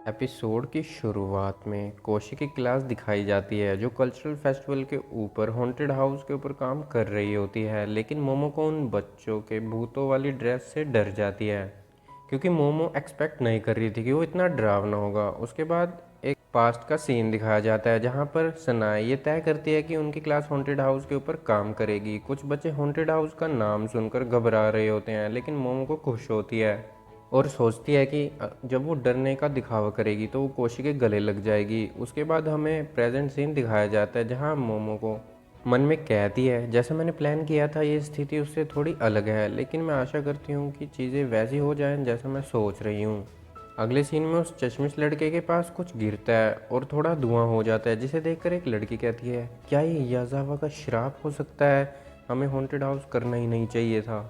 Episode की शुरुआत में कोशी की क्लास दिखाई जाती है जो कल्चरल फेस्टिवल के ऊपर हॉन्टेड हाउस के ऊपर काम कर रही होती है। लेकिन मोमो को उन बच्चों के भूतों वाली ड्रेस से डर जाती है क्योंकि मोमो एक्सपेक्ट नहीं कर रही थी कि वो इतना डरावना होगा। उसके बाद एक पास्ट का सीन दिखाया जाता है जहाँ पर सनाए ये तय करती है कि उनकी क्लास हॉन्टेड हाउस के ऊपर काम करेगी। कुछ बच्चे हॉन्टेड हाउस का नाम सुनकर घबरा रहे होते हैं लेकिन मोमो को खुश होती है और सोचती है कि जब वो डरने का दिखावा करेगी तो वो कोशी के गले लग जाएगी। उसके बाद हमें प्रेजेंट सीन दिखाया जाता है जहाँ मोमो को मन में कहती है, जैसे मैंने प्लान किया था ये स्थिति उससे थोड़ी अलग है, लेकिन मैं आशा करती हूँ कि चीज़ें वैसी हो जाएं जैसा मैं सोच रही हूँ। अगले सीन में उस चश्मिश लड़के के पास कुछ गिरता है और थोड़ा धुआं हो जाता है, जिसे देखकर एक लड़की कहती है, क्या ये याजावा का श्राप हो सकता है? हमें हॉन्टेड हाउस करना ही नहीं चाहिए था।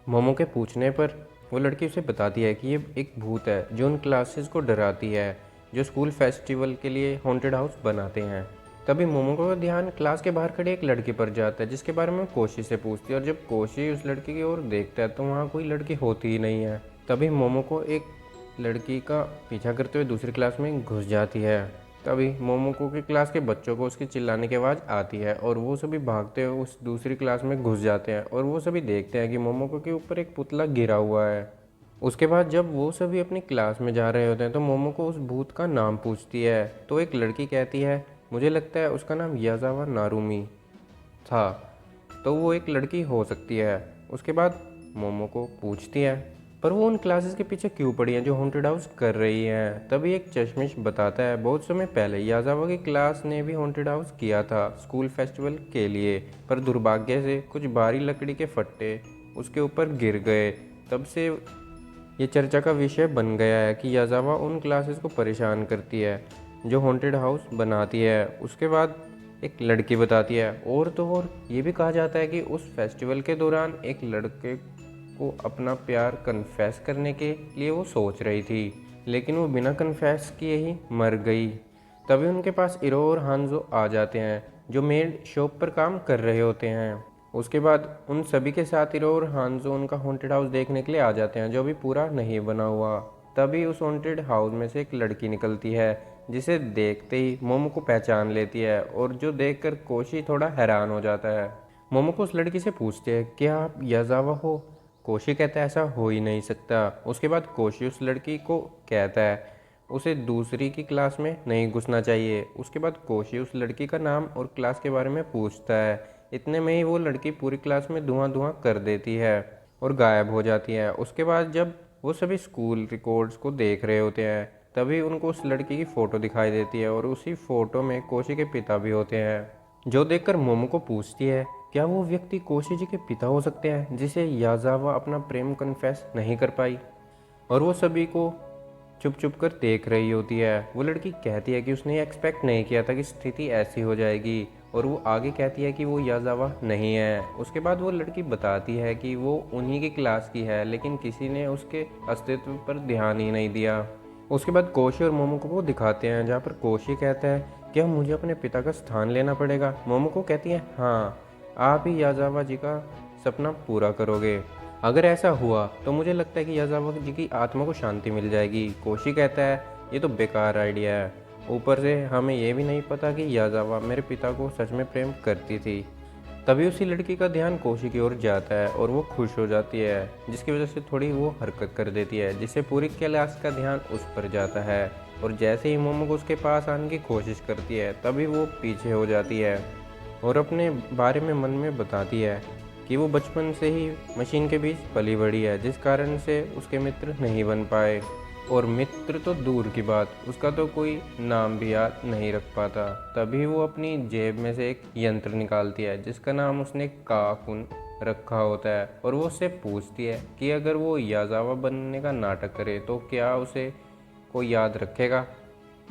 मोमो के पूछने पर वो लड़की उसे बताती है कि ये एक भूत है जो उन क्लासेस को डराती है जो स्कूल फेस्टिवल के लिए हॉन्टेड हाउस बनाते हैं। तभी मोमो का ध्यान क्लास के बाहर खड़े एक लड़के पर जाता है जिसके बारे में कोशी से पूछती है, और जब कोशी उस लड़के की ओर देखता है तो वहाँ कोई लड़की होती ही नहीं है। तभी मोमो को एक लड़की का पीछा करते हुए दूसरी क्लास में घुस जाती है। तभी मोमोको की क्लास के बच्चों को उसकी चिल्लाने की आवाज़ आती है और वो सभी भागते हुए उस दूसरी क्लास में घुस जाते हैं और वो सभी देखते हैं कि मोमोको के ऊपर एक पुतला गिरा हुआ है। उसके बाद जब वो सभी अपनी क्लास में जा रहे होते हैं तो मोमोको उस भूत का नाम पूछती है तो एक लड़की कहती है, मुझे लगता है उसका नाम याजावा नारुमी था, तो वो एक लड़की हो सकती है। उसके बाद मोमोको पूछती है, पर वो उन क्लासेस के पीछे क्यों पड़ी हैं जो हॉन्टेड हाउस कर रही हैं? तभी एक चश्मिश बताता है, बहुत समय पहले याजावा की क्लास ने भी हॉन्टेड हाउस किया था स्कूल फेस्टिवल के लिए, पर दुर्भाग्य से कुछ भारी लकड़ी के फट्टे उसके ऊपर गिर गए। तब से ये चर्चा का विषय बन गया है कि याजावा उन क्लासेस को परेशान करती है जो हॉन्टेड हाउस बनाती है। उसके बाद एक लड़की बताती है, और तो और ये भी कहा जाता है कि उस फेस्टिवल के दौरान एक लड़के को अपना प्यार कन्फेस करने के लिए वो सोच रही थी, लेकिन वो बिना कन्फेस किए ही मर गई। तभी उनके पास इरो और हांजो आ जाते हैं जो मेड शॉप पर काम कर रहे होते हैं। उसके बाद उन सभी के साथ इरो और हांजो उनका हॉन्टेड हाउस देखने के लिए आ जाते हैं जो अभी पूरा नहीं बना हुआ। तभी उस हॉन्टेड हाउस में से एक लड़की निकलती है जिसे देखते ही मोमो को पहचान लेती है, और जो देखकर कोशी थोड़ा हैरान हो जाता है। मोमो को उस लड़की से पूछते हैं, क्या आप याजावा हो? कोशी कहता है, ऐसा हो ही नहीं सकता। उसके बाद कोशी उस लड़की को कहता है उसे दूसरी की क्लास में नहीं घुसना चाहिए। उसके बाद कोशी उस लड़की का नाम और क्लास के बारे में पूछता है। इतने में ही वो लड़की पूरी क्लास में धुआं धुआं कर देती है और गायब हो जाती है। उसके बाद जब वो सभी स्कूल रिकॉर्ड्स को देख रहे होते हैं तभी उनको उस लड़की की फ़ोटो दिखाई देती है और उसी फ़ोटो में कोशी के पिता भी होते हैं, जो देखकर मोमो को पूछती है, क्या वो व्यक्ति कोशी जी के पिता हो सकते हैं जिसे याजावा अपना प्रेम कन्फेस नहीं कर पाई? और वो सभी को चुप चुप कर देख रही होती है। वो लड़की कहती है कि उसने एक्सपेक्ट नहीं किया था कि स्थिति ऐसी हो जाएगी, और वो आगे कहती है कि वो याजावा नहीं है। उसके बाद वो लड़की बताती है कि वो उन्हीं की क्लास की है लेकिन किसी ने उसके अस्तित्व पर ध्यान ही नहीं दिया। उसके बाद कोशी और मोमोको को दिखाते हैं जहाँ पर कोशी कहता है, क्या मुझे अपने पिता का स्थान लेना पड़ेगा? मोमोको कहती है, हाँ, आप ही याजावा जी का सपना पूरा करोगे। अगर ऐसा हुआ तो मुझे लगता है कि याजावा जी की आत्मा को शांति मिल जाएगी। कोशी कहता है, ये तो बेकार आइडिया है, ऊपर से हमें ये भी नहीं पता कि याजावा मेरे पिता को सच में प्रेम करती थी। तभी उसी लड़की का ध्यान कोशी की ओर जाता है और वो खुश हो जाती है, जिसकी वजह से थोड़ी वो हरकत कर देती है जिससे पूरी क्लास का ध्यान उस पर जाता है। और जैसे ही मोमो को उसके पास आने की कोशिश करती है तभी वो पीछे हो जाती है और अपने बारे में मन में बताती है कि वो बचपन से ही मशीन के बीच पली बड़ी है, जिस कारण से उसके मित्र नहीं बन पाए, और मित्र तो दूर की बात, उसका तो कोई नाम भी याद नहीं रख पाता। तभी वो अपनी जेब में से एक यंत्र निकालती है जिसका नाम उसने काकुन रखा होता है, और वो उससे पूछती है कि अगर वो याजावा बनने का नाटक करे तो क्या उसे कोई याद रखेगा।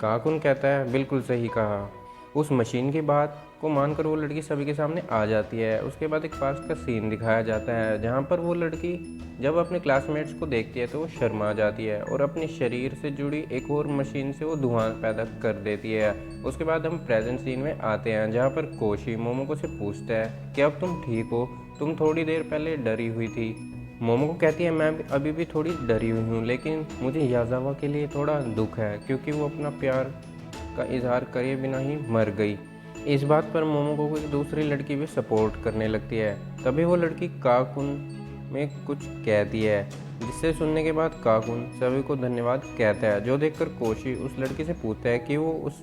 काकुन कहता है, बिल्कुल सही कहा। उस मशीन की बात को मानकर वो लड़की सभी के सामने आ जाती है। उसके बाद एक पास्ट का सीन दिखाया जाता है जहाँ पर वो लड़की जब अपने क्लासमेट्स को देखती है तो वो शर्मा जाती है और अपने शरीर से जुड़ी एक और मशीन से वो धुआं पैदा कर देती है। उसके बाद हम प्रेजेंट सीन में आते हैं जहाँ पर कोशी मोमोको से पूछता है कि अब तुम ठीक हो? तुम थोड़ी देर पहले डरी हुई थी। मोमो को कहती है मैं अभी भी थोड़ी डरी हुई हूँ, लेकिन मुझे याजावा के लिए थोड़ा दुख है क्योंकि वो अपना प्यार का इजहार करे बिना ही मर गई। इस बात पर मोमो को एक दूसरी लड़की भी सपोर्ट करने लगती है। तभी वो लड़की काकुन में कुछ कहती है, जिससे सुनने के बाद काकुन सभी को धन्यवाद कहता है, जो देखकर कोशी उस लड़की से पूछता है कि वो उस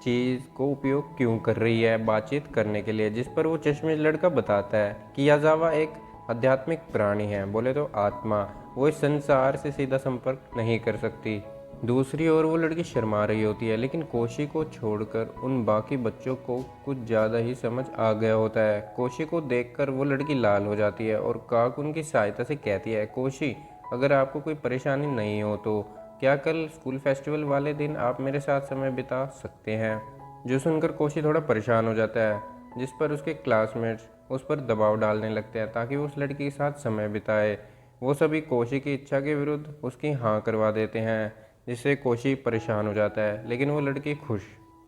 चीज़ को उपयोग क्यों कर रही है बातचीत करने के लिए, जिस पर वो चश्मिश लड़का बताता है कि याजावा एक आध्यात्मिक प्राणी है, बोले तो आत्मा, वो इस संसार से सीधा संपर्क नहीं कर सकती। दूसरी ओर वो लड़की शर्मा रही होती है, लेकिन कोशी को छोड़कर उन बाकी बच्चों को कुछ ज़्यादा ही समझ आ गया होता है। कोशी को देखकर वो लड़की लाल हो जाती है और काक उनकी सहायता से कहती है, कोशी अगर आपको कोई परेशानी नहीं हो तो क्या कल स्कूल फेस्टिवल वाले दिन आप मेरे साथ समय बिता सकते हैं। जो सुनकर कोशी थोड़ा परेशान हो जाता है, जिस पर उसके क्लासमेट्स उस पर दबाव डालने लगते हैं ताकि वो उस लड़की के साथ समय बिताए। वो सभी कोशी की इच्छा के विरुद्ध उसकी हाँ करवा देते हैं, जिससे कोशी परेशान हो जाता है, लेकिन वो लड़की खुश।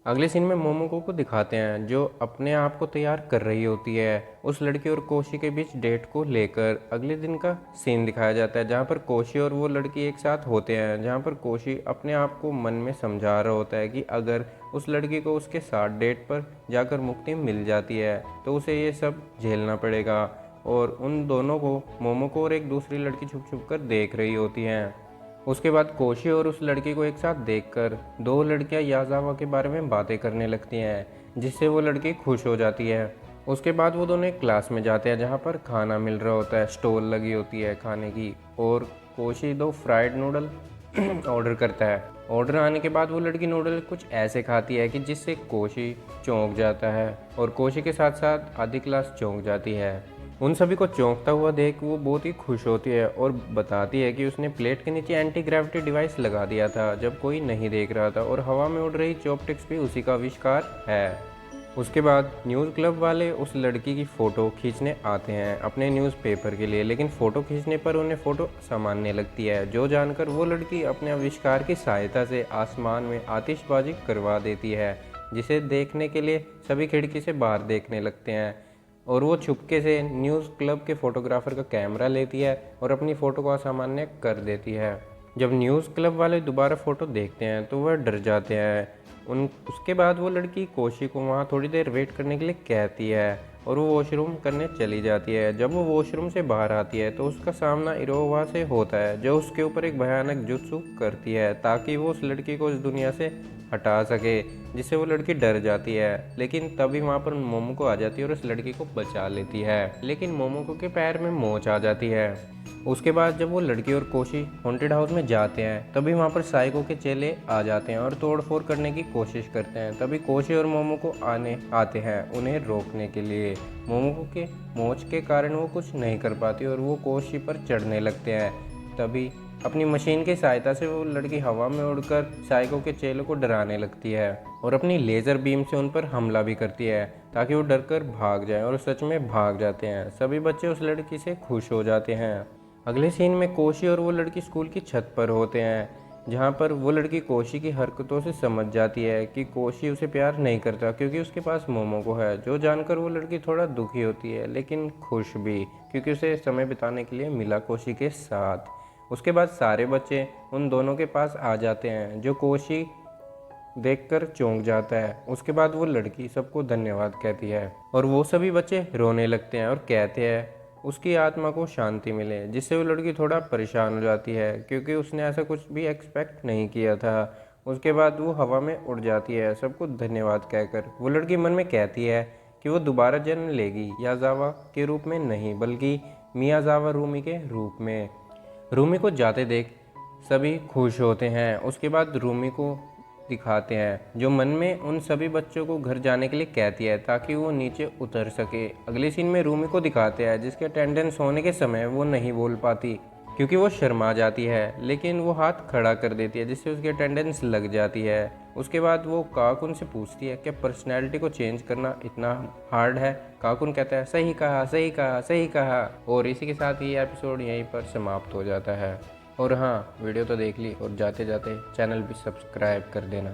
अगले सीन में मोमोको को दिखाते हैं जो अपने आप को तैयार कर रही होती है उस लड़की और कोशी के बीच डेट को लेकर। अगले दिन का सीन दिखाया जाता है जहाँ पर कोशी और वो लड़की एक साथ होते हैं, जहाँ पर कोशी अपने आप को मन में समझा रहा होता है कि अगर उस लड़की को उसके साथ डेट पर जाकर मुक्ति मिल जाती है तो उसे ये सब झेलना पड़ेगा। और उन दोनों को मोमोको और एक दूसरी लड़की छुप छुप कर देख रही होती हैं। उसके बाद कोशी और उस लड़की को एक साथ देखकर दो लड़कियां याजावा के बारे में बातें करने लगती हैं, जिससे वो लड़की खुश हो जाती है। उसके बाद वो दोनों एक क्लास में जाते हैं जहाँ पर खाना मिल रहा होता है, स्टॉल लगी होती है खाने की, और कोशी 2 फ्राइड नूडल ऑर्डर करता है। ऑर्डर आने के बाद वो लड़की नूडल कुछ ऐसे खाती है कि जिससे कोशी चौंक जाता है और कोशी के साथ साथ आधी क्लास चौंक जाती है। उन सभी को चौंकता हुआ देख वो बहुत ही खुश होती है और बताती है कि उसने प्लेट के नीचे एंटी ग्रेविटी डिवाइस लगा दिया था जब कोई नहीं देख रहा था, और हवा में उड़ रही चॉपस्टिक्स भी उसी का आविष्कार है। उसके बाद न्यूज़ क्लब वाले उस लड़की की फ़ोटो खींचने आते हैं अपने न्यूज़पेपर के लिए, लेकिन फ़ोटो खींचने पर उन्हें फ़ोटो सामान्य लगती है, जो जानकर वो लड़की अपने आविष्कार की सहायता से आसमान में आतिशबाजी करवा देती है, जिसे देखने के लिए सभी खिड़की से बाहर देखने लगते हैं। और वो छुपके से न्यूज़ क्लब के फोटोग्राफर का कैमरा लेती है और अपनी फ़ोटो को असामान्य कर देती है। जब न्यूज़ क्लब वाले दोबारा फ़ोटो देखते हैं तो वह डर जाते हैं। उसके बाद वो लड़की कोशी को वहाँ थोड़ी देर वेट करने के लिए कहती है और वो वॉशरूम करने चली जाती है। जब वो वॉशरूम से बाहर आती है तो उसका सामना इरोवा से होता है, जो उसके ऊपर एक भयानक जुत्सु करती है ताकि वो उस लड़की को इस दुनिया से हटा सके, जिससे वो लड़की डर जाती है। लेकिन तभी वहाँ पर मोमोको आ जाती है और उस लड़की को बचा लेती है, लेकिन मोमोको के पैर में मोच आ जाती है। उसके बाद जब वो लड़की और कोशी हॉन्टेड हाउस में जाते हैं तभी वहाँ पर साइको के चेले आ जाते हैं और तोड़फोड़ करने की कोशिश करते हैं। तभी कोशी और मोमोको आते हैं उन्हें रोकने के लिए। मोमोको के मोच के कारण वो कुछ नहीं कर पाती और वो कोशी पर चढ़ने लगते हैं। तभी अपनी मशीन की सहायता से वो लड़की हवा में उड़कर साइको के चेलों को डराने लगती है और अपनी लेज़र बीम से उन पर हमला भी करती है ताकि वो डरकर भाग जाएं, और सच में भाग जाते हैं। सभी बच्चे उस लड़की से खुश हो जाते हैं। अगले सीन में कोशी और वो लड़की स्कूल की छत पर होते हैं, जहाँ पर वो लड़की कोशी की हरकतों से समझ जाती है कि कोशी उसे प्यार नहीं करता क्योंकि उसके पास मोमोको है, जो जानकर वो लड़की थोड़ा दुखी होती है लेकिन खुश भी क्योंकि उसे समय बिताने के लिए मिला कोशी के साथ। उसके बाद सारे बच्चे उन दोनों के पास आ जाते हैं, जो कोशी देखकर चौंक जाता है। उसके बाद वो लड़की सबको धन्यवाद कहती है और वो सभी बच्चे रोने लगते हैं और कहते हैं उसकी आत्मा को शांति मिले, जिससे वो लड़की थोड़ा परेशान हो जाती है क्योंकि उसने ऐसा कुछ भी एक्सपेक्ट नहीं किया था। उसके बाद वो हवा में उड़ जाती है सबको धन्यवाद कहकर। वो लड़की मन में कहती है कि वो दोबारा जन्म लेगी, याजावा के रूप में नहीं बल्कि मियाजावा रूमी के रूप में। रूमी को जाते देख सभी खुश होते हैं। उसके बाद रूमी को दिखाते हैं जो मन में उन सभी बच्चों को घर जाने के लिए कहती है ताकि वो नीचे उतर सके। अगले सीन में रूमी को दिखाते हैं जिसके अटेंडेंस होने के समय वो नहीं बोल पाती क्योंकि वो शर्मा जाती है, लेकिन वो हाथ खड़ा कर देती है जिससे उसकी अटेंडेंस लग जाती है। उसके बाद वो काकुन से पूछती है कि पर्सनैलिटी को चेंज करना इतना हार्ड है। काकुन कहता है सही कहा सही कहा सही कहा। और इसी के साथ ये एपिसोड यहीं पर समाप्त हो जाता है। और हाँ, वीडियो तो देख ली और जाते जाते चैनल भी सब्सक्राइब कर देना।